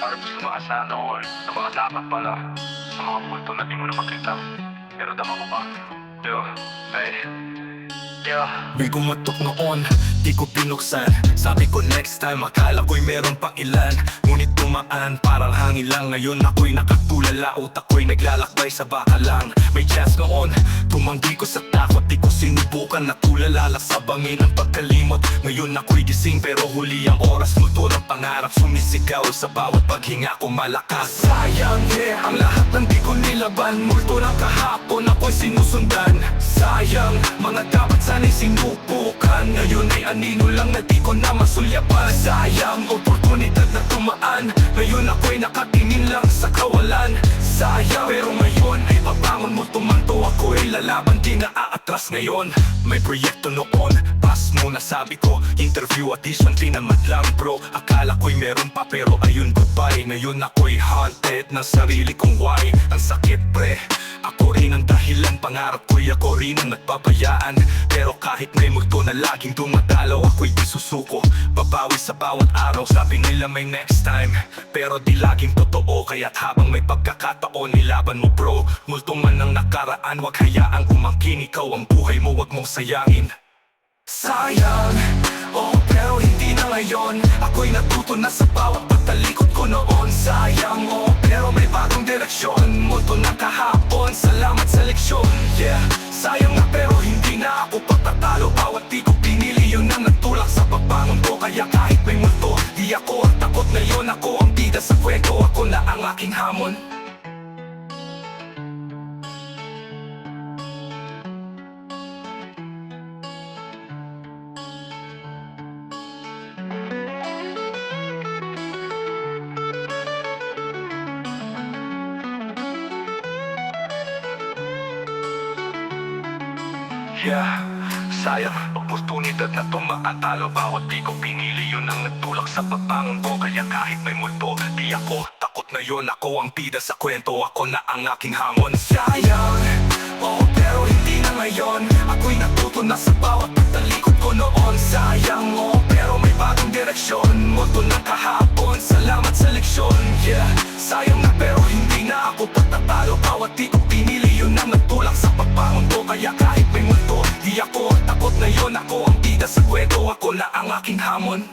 Parang gusto makasana noon sa mga dapat pala, sa mga multo na di mo na makita. Pero dama ko ba? Yo, hey. Yo. May gumatok noon, di ko binuksan. Sabi ko next time, akala ko'y meron pang ilan. Ngunit tumaan, parang hangin lang. Ngayon ako'y nakatulala, utak ko'y naglalakbay sa bakalang. May chance noon, tumanggi ko sa takot. Di ko sinubukan, natulala sa bangin ang pagkalimot. Ngayon ako'y gising pero huli ang oras. Multo ng pangarap, sumisigaw sa bawat paghinga ko malakas. Sayang ang lahat ng di ko nilaban. Multo ng kahapon, ako'y sinusundan. Sayang, mga dapat sana'y sinubukan. Ngayon ay anino lang na di ko na masulyapan. Sayang, oportunidad na tumaan. Ngayon ako'y nakatingin lang sa kawalan. Sayang, pero ngayon ay pabangon mo tumanto. Ako ay lalaban, di na aatras ngayon. May proyekto noon, pass muna sabi ko. Interview audition, tinamat lang bro. Akala ko'y meron pa pero ayun goodbye. Ngayon ako'y haunted ng sarili kong why. Ang sakit pre, ako rin ang dahilan. Pangarap ko'y ako rin ang nagpabayaan. Pero kahit may multo na laging dumadalaw, ako'y di susuko. Babawi sa bawat araw, sabi nila may next time. Pero di laging totoo, kaya't habang may pagkakataon, nilaban mo bro. Multo man ang nakaraan, wag hayaang umangkin. Ikaw ang buhay mo, wag mong sayangin. Sayang, oh pero hindi na ngayon. Ako'y natuto na sa bawat pagtalikod ko noon. Sayang, oh pero may bagong direksyon. Multo na kahapon, salamat sa leksyon. Yeah, sayang na pero hindi na ako patatalo. Bawat di ko pinili, yun ang nagtulak sa pagbangon ko. Kaya kahit may multo, di ako ang takot. Ngayon ako ang bida sa kwento, ako na ang aking hamon. Yeah, sayang, oportunidad na tumakatalo. Bawat di ko pinili, yun ang nagtulak sa pagbangon ko. Kaya kahit may multo, di ako takot na yun. Ako ang bida sa kwento, ako na ang aking hamon. Sayang, oh pero hindi na ngayon. Ako'y natuto na sa bawat pagtalikod ko noon. Sayang, oh pero may bagong direksyon. Multo na kahapon, salamat sa leksyon. Yeah, sayang na pero hindi na ako patatalo. Bawat di ko pinili, yun ang nagtulak sa pagbangon ko. Kaya kahit may multo, di ako takot na yun. Ako ang bida sa kwento, ako na ang aking hamon.